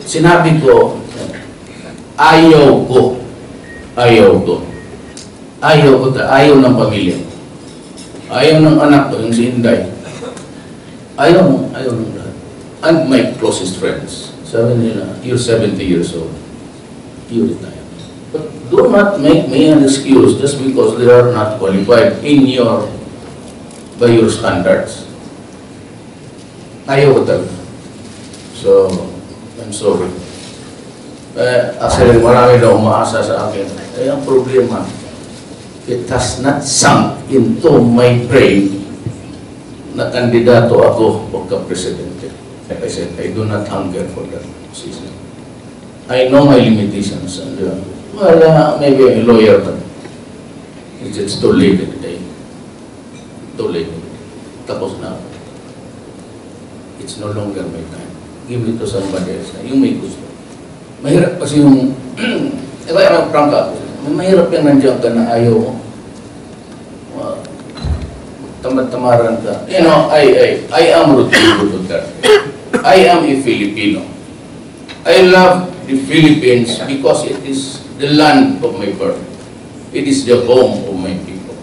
Sinabi ko, ayaw ko. Ayaw ng pamilya. Ayaw ng anak ko, yung si Inday. Ayaw ng lahat. And my closest friends. Sabi nila, you're 70 years old. You retire. But do not make me an excuse just because they are not qualified by your standards. Ayaw ko talaga. So, I'm sorry. Actually, marami na umaasa sa akin. Ang problema, it has not sunk into my brain na kandidato ako pagka-presidente. Like I said, I do not hunger for that position. I know my limitations. And, maybe a lawyer, but it's too late in the day. Too late. Tapos na. It's no longer my time. Give it to somebody else. Yung may gusto. Mahirap kasi yung, prangka, mahirap yung nandiyan ka na ayaw mo. Tamad-tamaran ka. You know, I am Rodrigo Duterte. I am a Filipino. I love the Philippines because it is the land of my birth. It is the home of my people.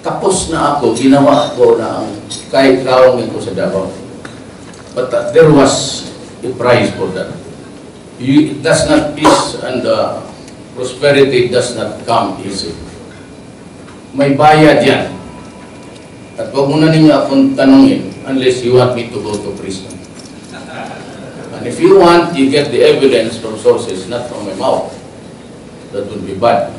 Tapos na ako, ginawa ko na ang kahit kawangin ko sa Davao. But there was a price for that. It does not peace and prosperity does not come easy. May bayad yan. At huwag muna ninyo akong tanungin unless you want me to go to prison. And if you want, you get the evidence from sources, not from my mouth. That would be bad.